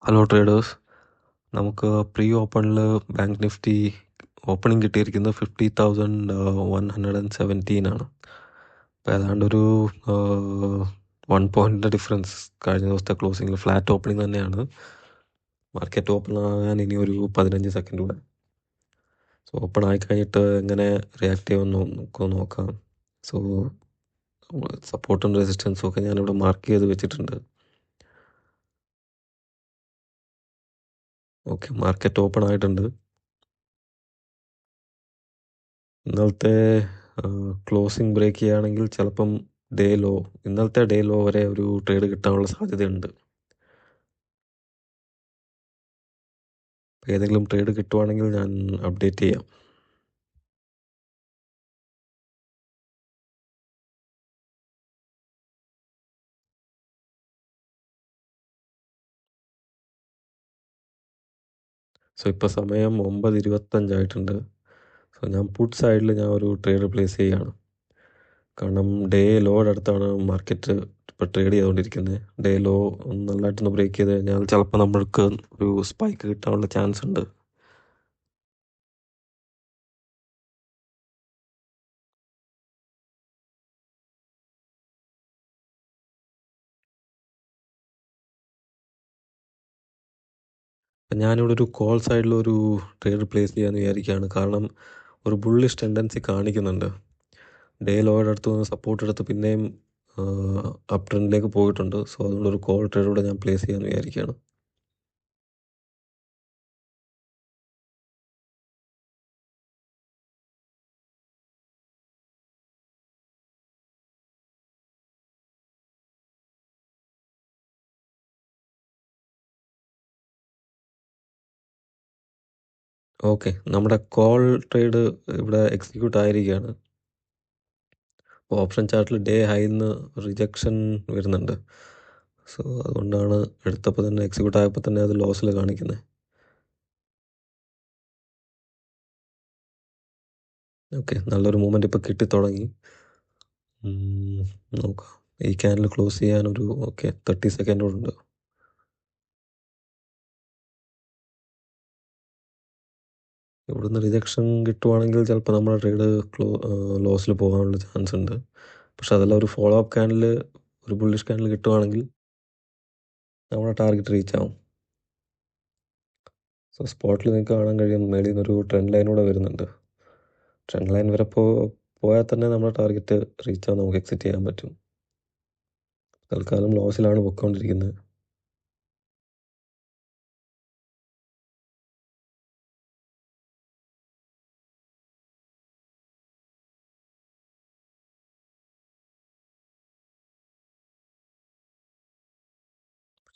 Hello traders. നമുക്ക് pre ഓപ്പണിൽ bank Nifty opening കിട്ടിയിരിക്കുന്നത് 50,117 ആണ്. അപ്പോൾ ഏതാണ്ടൊരു 1 പോയിൻറ്റിൻ്റെ ഡിഫറൻസ്. കഴിഞ്ഞ ദിവസത്തെ ക്ലോസിങ്ങിൽ ഫ്ലാറ്റ് ഓപ്പണിംഗ് തന്നെയാണ്. മാർക്കറ്റ് ഓപ്പൺ ആകാൻ ഇനി ഒരു 15 സെക്കൻഡ് കൂടെ. സോ ഓപ്പൺ ആയിക്കഴിഞ്ഞിട്ട് എങ്ങനെ റിയാക്ട് ചെയ്യുമെന്ന് നമുക്ക് നോക്കാം. സോ സപ്പോർട്ടും റെസിസ്റ്റൻസും ഒക്കെ ഞാനിവിടെ മാർക്ക് ചെയ്ത് വെച്ചിട്ടുണ്ട്. ഓക്കെ, മാർക്കറ്റ് ഓപ്പൺ ആയിട്ടുണ്ട്. ഇന്നലത്തെ ക്ലോസിംഗ് ബ്രേക്ക് ചെയ്യുകയാണെങ്കിൽ ചിലപ്പം ഇന്നലത്തെ ഡേ ലോ വരെ ഒരു ട്രേഡ് കിട്ടാനുള്ള സാധ്യതയുണ്ട്. ഏതെങ്കിലും ട്രേഡ് കിട്ടുവാണെങ്കിൽ ഞാൻ അപ്ഡേറ്റ് ചെയ്യാം. സോ ഇപ്പോൾ സമയം 9:25 സോ ഞാൻ പുട്ട് സൈഡിൽ ഞാൻ ഒരു ട്രേഡ് പ്ലേസ് ചെയ്യുകയാണ്. കാരണം ഡേ ലോയുടെ അടുത്താണ് മാർക്കറ്റ് ഇപ്പോൾ ട്രേഡ് ചെയ്തുകൊണ്ടിരിക്കുന്നത്. ഡേ ലോ നല്ലതായിട്ടൊന്ന് ബ്രേക്ക് ചെയ്ത് കഴിഞ്ഞാൽ ചിലപ്പോൾ നമ്മൾക്ക് ഒരു സ്പൈക്ക് കിട്ടാനുള്ള ചാൻസ് ഉണ്ട്. ഞാനിവിടെ ഒരു കോൾ സൈഡിൽ ഒരു ട്രേഡ് പ്ലേസ് ചെയ്യാമെന്ന് വിചാരിക്കുകയാണ്. കാരണം ഒരു ബുള്ളിഷ് ടെൻഡൻസി കാണിക്കുന്നുണ്ട്. ഡേ ലോയുടെ അടുത്ത് നിന്ന് സപ്പോർട്ട് എടുത്ത് പിന്നെയും അപ് ട്രെൻഡിലേക്ക് പോയിട്ടുണ്ട്. സോ അതുകൊണ്ട് ഒരു കോൾ ട്രേഡ് കൂടെ ഞാൻ പ്ലേസ് ചെയ്യാമെന്ന് വിചാരിക്കുകയാണ്. ഓക്കെ, നമ്മുടെ കോൾ ട്രേഡ് ഇവിടെ എക്സിക്യൂട്ട് ആയിരിക്കുകയാണ്. ഓപ്ഷൻ ചാർട്ടിൽ ഡേ ഹൈന്ന് റിജക്ഷൻ വരുന്നുണ്ട്. സോ അതുകൊണ്ടാണ് എടുത്തപ്പോൾ തന്നെ എക്സിക്യൂട്ട് ആയപ്പോൾ തന്നെ അത് ലോസിൽ കാണിക്കുന്നത്. ഓക്കെ, നല്ലൊരു മൂവ്മെൻറ്റ് ഇപ്പോൾ കിട്ടിത്തുടങ്ങി. നോക്കാം. ഈ ക്യാൻഡിൽ ക്ലോസ് ചെയ്യാനൊരു 30 സെക്കൻഡ് കൂടെ ഉണ്ട്. ഇവിടുന്ന് റിജക്ഷൻ കിട്ടുവാണെങ്കിൽ ചിലപ്പോൾ നമ്മുടെ ട്രേഡ് ലോസിൽ പോകാനുള്ള ചാൻസ് ഉണ്ട്. പക്ഷെ അതെല്ലാം ഒരു ഫോളോ അപ്പ് ക്യാൻഡിൽ, ഒരു ബുള്ളിഷ് ക്യാൻഡിൽ കിട്ടുവാണെങ്കിൽ നമ്മുടെ ടാർഗറ്റ് റീച്ച് ആവും. സോ സ്പോട്ടിൽ നിങ്ങൾക്ക് കാണാൻ കഴിയും മേളിൽ നിന്നൊരു ട്രെൻഡ് ലൈൻ കൂടെ വരുന്നുണ്ട്. ട്രെൻഡ് ലൈൻ വരെ പോയാൽ തന്നെ നമ്മുടെ ടാർഗറ്റ് റീച്ച് ആവും, നമുക്ക് എക്സിറ്റ് ചെയ്യാൻ പറ്റും. തൽക്കാലം ലോസിലാണ് പൊയ്ക്കൊണ്ടിരിക്കുന്നത്.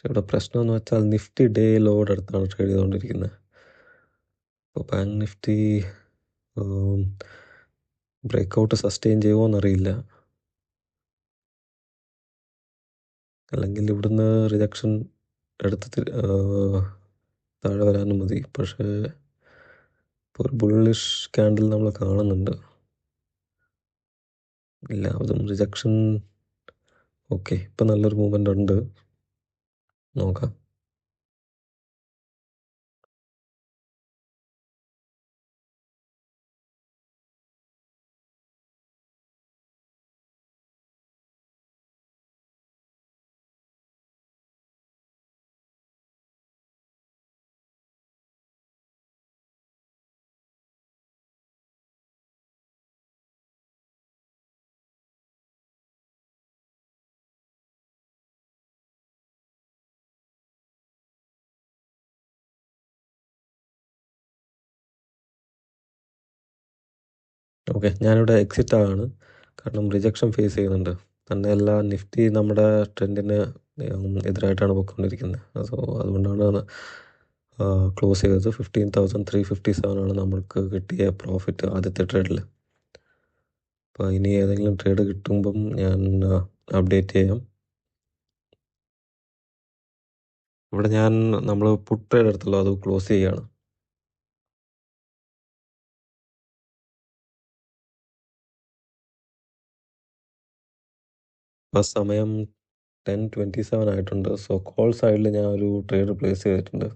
പക്ഷെ ഇവിടെ പ്രശ്നം എന്ന് വെച്ചാൽ നിഫ്റ്റി ഡേ ലോയുടെ അടുത്താണ് ട്രേഡ് ചെയ്തുകൊണ്ടിരിക്കുന്നത്. അപ്പോൾ ബാങ്ക് നിഫ്റ്റി ബ്രേക്ക്ഔട്ട് സസ്റ്റെയിൻ ചെയ്യുമോ എന്നറിയില്ല. അല്ലെങ്കിൽ ഇവിടുന്ന് റിജക്ഷൻ എടുത്ത് താഴെ വരാനും മതി. പക്ഷേ ഇപ്പോൾ ഒരു ബുള്ളിഷ് ക്യാൻഡിൽ നമ്മൾ കാണുന്നുണ്ട്. ഇല്ല, അതും റിജക്ഷൻ. ഓക്കെ, ഇപ്പം നല്ലൊരു മൂവ്മെൻ്റ് ഉണ്ട്. നോക്കാം. ഓക്കെ, ഞാനിവിടെ എക്സിറ്റ് ആണ്. കാരണം റിജക്ഷൻ ഫേസ് ചെയ്യുന്നുണ്ട്. തന്നെയല്ല, നിഫ്റ്റി നമ്മുടെ ട്രെൻഡിന് എതിരായിട്ടാണ് പോയിക്കൊണ്ടിരിക്കുന്നത്. സോ അതുകൊണ്ടാണ് ക്ലോസ് ചെയ്തത്. 15,357 ആണ് നമ്മൾക്ക് കിട്ടിയ പ്രോഫിറ്റ് ആദ്യത്തെ ട്രേഡിൽ. അപ്പോൾ ഇനി ഏതെങ്കിലും ട്രേഡ് കിട്ടുമ്പം ഞാൻ അപ്ഡേറ്റ് ചെയ്യാം. ഇവിടെ നമ്മൾ പുട്ട് ട്രേഡ് എടുത്തല്ലോ, അത് ക്ലോസ് ചെയ്യുകയാണ്. ഇപ്പോൾ സമയം 10:27 ആയിട്ടുണ്ട്. സോ കോൾ സൈഡിൽ ഞാൻ ഒരു ട്രേഡ് പ്ലേസ് ചെയ്തിട്ടുണ്ട്.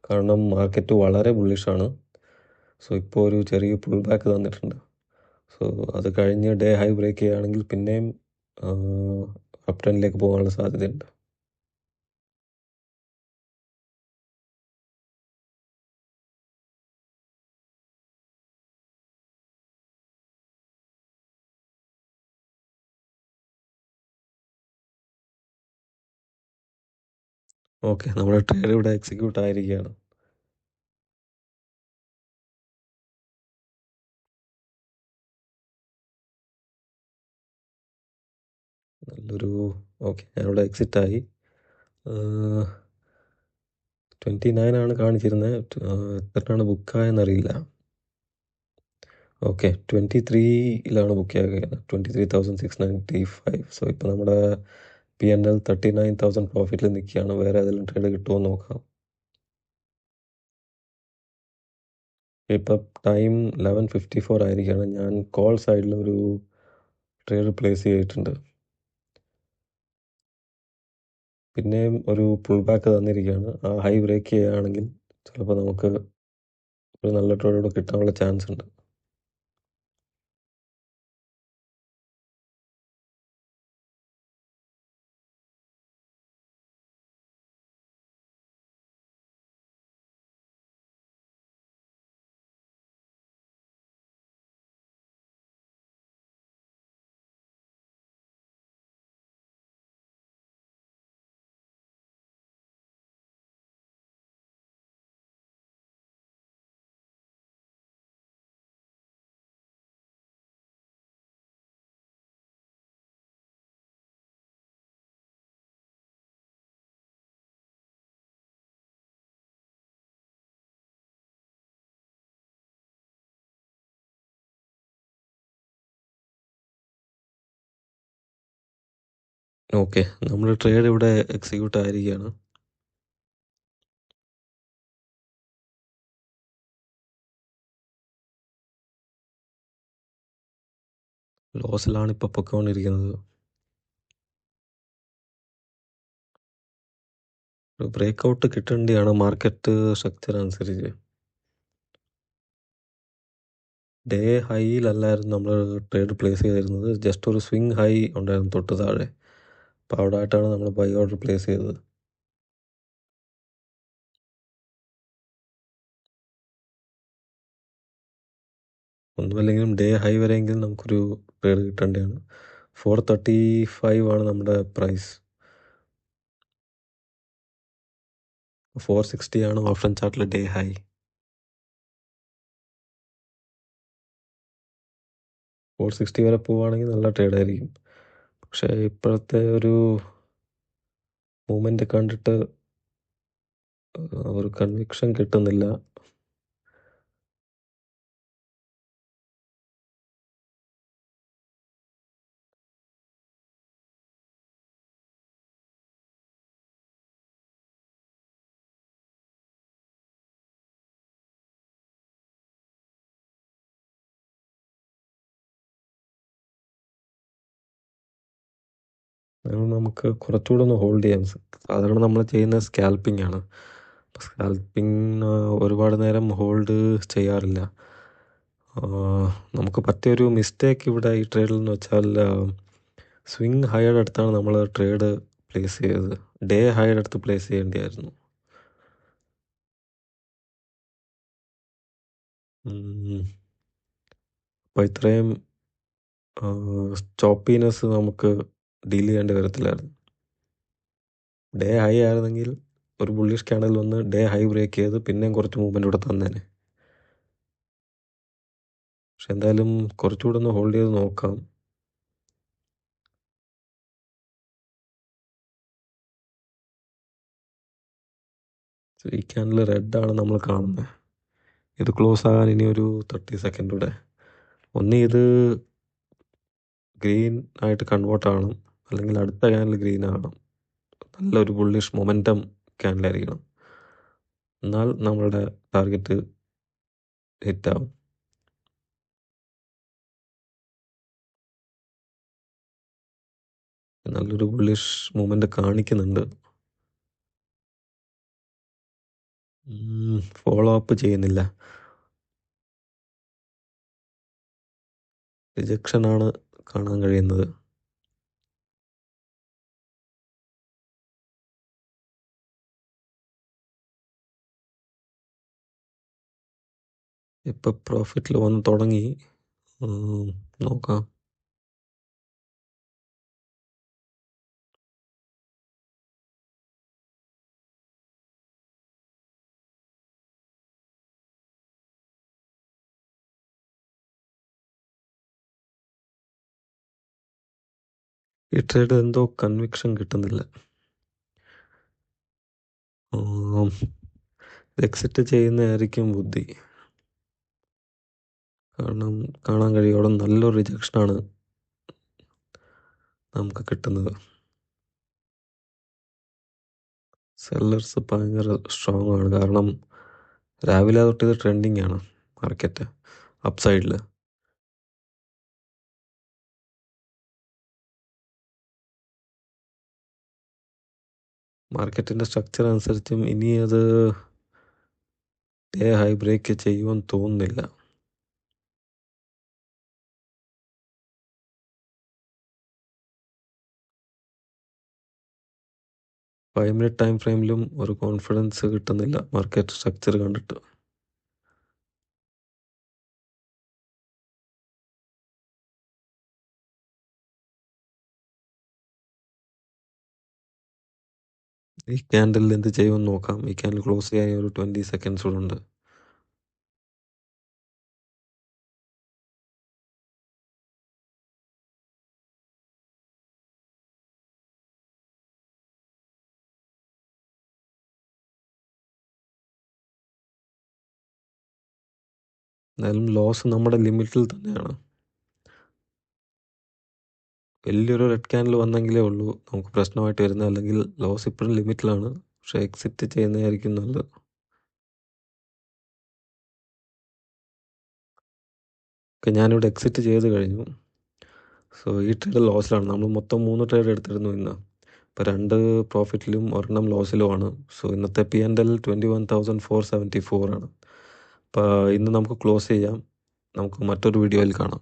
കാരണം മാർക്കറ്റ് വളരെ ബുള്ളിഷാണ്. സോ ഇപ്പോൾ ഒരു ചെറിയ പുൾ ബാക്ക് തന്നിട്ടുണ്ട്. സോ അത് കഴിഞ്ഞ് ഡേ ഹൈ ബ്രേക്ക് ചെയ്യുകയാണെങ്കിൽ പിന്നെയും അപ് ട്രെൻഡിലേക്ക് പോകാനുള്ള സാധ്യതയുണ്ട്. ഓക്കെ, നമ്മുടെ ട്രേഡ് ഇവിടെ എക്സിക്യൂട്ട് ആയിരിക്കുകയാണ്. നല്ലൊരു ഓക്കെ, ഞാനിവിടെ എക്സിറ്റ് ആയി. 29 ആണ് കാണിച്ചിരുന്നത്. എത്രയാണ് ബുക്കായെന്നറിയില്ല. ഓക്കെ, 23-ലാണ് ബുക്ക് ചെയ്യുക. 23,695. സോ ഇപ്പോൾ നമ്മുടെ P&L 39,000 പ്രോഫിറ്റിൽ നിൽക്കുകയാണ്. വേറെ ഏതെങ്കിലും ട്രേഡ് കിട്ടുമോ എന്ന് നോക്കാം. ഇപ്പം ടൈം 11:54 ആയിരിക്കുകയാണ്. ഞാൻ കോൾ സൈഡിൽ ഒരു ട്രേഡ് പ്ലേസ് ചെയ്തിട്ടുണ്ട്. പിന്നെയും ഒരു പുൾ ബാക്ക് തന്നിരിക്കുകയാണ്. ആ ഹൈ ബ്രേക്ക് ചെയ്യുകയാണെങ്കിൽ ചിലപ്പോൾ നമുക്ക് ഒരു നല്ല ട്രേഡ് കിട്ടാനുള്ള ചാൻസ് ഉണ്ട്. ഓക്കെ, നമ്മുടെ ട്രേഡ് ഇവിടെ എക്സിക്യൂട്ട് ആയിരിക്കുകയാണ്. ലോസിലാണ് ഇപ്പോൾ പൊയ്ക്കൊണ്ടിരിക്കുന്നത്. ഒരു ബ്രേക്ക് ഔട്ട് കിട്ടേണ്ടിയാണ് മാർക്കറ്റ് സ്ട്രക്ചർ അനുസരിച്ച്. ഡേ ഹൈയിലല്ലായിരുന്നു നമ്മൾ ട്രേഡ് പ്ലേസ് ചെയ്തിരുന്നത്. ജസ്റ്റ് ഒരു സ്വിങ് ഹൈ ഉണ്ടായിരുന്നു തൊട്ട് താഴെ. അപ്പോൾ അവിടെ ആയിട്ടാണ് നമ്മൾ ബൈ ഓർഡർ പ്ലേസ് ചെയ്തത്. ഒന്നുമല്ലെങ്കിലും ഡേ ഹൈ വരെയെങ്കിലും നമുക്കൊരു ട്രേഡ് കിട്ടേണ്ടതാണ്. 435 ആണ് നമ്മുടെ പ്രൈസ്. 460 ആണ് ഓപ്ഷൻ ചാർട്ടിൽ ഡേ ഹൈ. ഫോർ സിക്സ്റ്റി വരെ പോവുകയാണെങ്കിൽ നല്ല ട്രേഡ് ആയിരിക്കും. പക്ഷേ ഇപ്പോഴത്തെ ഒരു മൂവ്മെൻറ്റ് കണ്ടിട്ട് ഒരു കൺവിക്ഷൻ കിട്ടുന്നില്ല. നമുക്ക് കുറച്ചുകൂടെ ഒന്ന് ഹോൾഡ് ചെയ്യാം. സാധാരണ നമ്മൾ ചെയ്യുന്ന സ്കാൽപ്പിംഗ് ആണ്. സ്കാൽപ്പിംഗ് ഒരുപാട് നേരം ഹോൾഡ് ചെയ്യാറില്ല. നമുക്ക് പറ്റിയൊരു മിസ്റ്റേക്ക് ഇവിടെ ഈ ട്രേഡിൽ എന്ന് വെച്ചാൽ സ്വിങ് ഹൈയുടെ അടുത്താണ് നമ്മൾ ട്രേഡ് പ്ലേസ് ചെയ്തത്. ഡേ ഹൈയുടെ അടുത്ത് പ്ലേസ് ചെയ്യേണ്ടിയായിരുന്നു. അപ്പോൾ ഇത്രയും ചോപ്പീനെസ് നമുക്ക് ഡീൽ ചെയ്യേണ്ടി വരത്തില്ലായിരുന്നു. ഡേ ഹൈ ആയിരുന്നെങ്കിൽ ഒരു ബുള്ളിഷ് ക്യാൻഡിൽ വന്ന് ഡേ ഹൈ ബ്രേക്ക് ചെയ്ത് പിന്നെയും കുറച്ച് മൂവ്മെൻറ്റ് ഇവിടെ തന്നേനെ. പക്ഷെ എന്തായാലും കുറച്ചുകൂടെ ഒന്ന് ഹോൾഡ് ചെയ്ത് നോക്കാം. ഈ ക്യാൻഡിൽ റെഡ് ആണ് നമ്മൾ കാണുന്നത്. ഇത് ക്ലോസ് ആകാൻ ഇനി ഒരു 30 സെക്കൻഡ് കൂടെ. ഒന്ന് ഇത് ഗ്രീൻ ആയിട്ട് കൺവേർട്ട് ആവണം, അല്ലെങ്കിൽ അടുത്ത ക്യാൻഡിൽ ഗ്രീൻ ആകണം. നല്ലൊരു ബുള്ളിഷ് മൊമെൻറ്റം ക്യാൻഡിലായിരിക്കണം. എന്നാൽ നമ്മളുടെ ടാർഗറ്റ് ഹിറ്റാവും. നല്ലൊരു ബുള്ളിഷ് മൂവ്മെന്റ് കാണിക്കുന്നുണ്ട്. ഫോളോ അപ്പ് ചെയ്യുന്നില്ല. റിജക്ഷൻ ആണ് കാണാൻ കഴിയുന്നത്. ഇപ്പൊ പ്രോഫിറ്റിൽ വന്ന് തുടങ്ങി. നോക്കാം. ഈ ട്രേഡ് എന്തോ കൺവിക്ഷൻ കിട്ടുന്നില്ല. എക്സിറ്റ് ചെയ്യുന്നതായിരിക്കും ബുദ്ധി. കാരണം കാണാൻ കഴിയും അവിടെ നല്ലൊരു റിജക്ഷനാണ് നമുക്ക് കിട്ടുന്നത്. സെല്ലേഴ്സ് ഭയങ്കര സ്ട്രോങ് ആണ്. കാരണം രാവിലെ തൊട്ട് ഇത് ട്രെൻഡിങ് ആണ് മാർക്കറ്റ് അപ്സൈഡിൽ. മാർക്കറ്റിൻ്റെ സ്ട്രക്ചർ അനുസരിച്ചും ഇനി അത് ഡേ ഹൈ ബ്രേക്ക് ചെയ്യുമെന്ന് തോന്നുന്നില്ല. ഫൈവ് മിനിറ്റ് ടൈം ഫ്രെയിമിലും ഒരു കോൺഫിഡൻസ് കിട്ടുന്നില്ല മാർക്കറ്റ് സ്ട്രക്ചർ കണ്ടിട്ട്. ഈ ക്യാൻഡലിൽ എന്ത് ചെയ്യുമെന്ന് നോക്കാം. ഈ ക്യാൻഡിൽ ക്ലോസ് ചെയ്യാൻ ഒരു 20 സെക്കൻഡ്സ് കൂടെ ഉണ്ട്. എന്നാലും ലോസ് നമ്മുടെ ലിമിറ്റിൽ തന്നെയാണ്. വലിയൊരു റെഡ് ക്യാൻഡിൽ വന്നെങ്കിലേ ഉള്ളൂ നമുക്ക് പ്രശ്നമായിട്ട് വരുന്നത്. അല്ലെങ്കിൽ ലോസ് ഇപ്പോഴും ലിമിറ്റിലാണ്. പക്ഷെ എക്സിറ്റ് ചെയ്യുന്നതായിരിക്കും നല്ലത്. ഓക്കെ, ഞാനിവിടെ എക്സിറ്റ് ചെയ്ത് കഴിഞ്ഞു. സോ ഈ ട്രേഡ് ലോസിലാണ്. നമ്മൾ മൊത്തം 3 ട്രേഡ് എടുത്തിരുന്നു ഇന്ന്. ഇപ്പോൾ 2 പ്രോഫിറ്റിലും ഒരെണ്ണം ലോസിലുമാണ്. സോ ഇന്നത്തെ P&L 21,474 ആണ്. അപ്പോൾ ഇന്ന് നമുക്ക് ക്ലോസ് ചെയ്യാം. നമുക്ക് മറ്റൊരു വീഡിയോയിൽ കാണാം.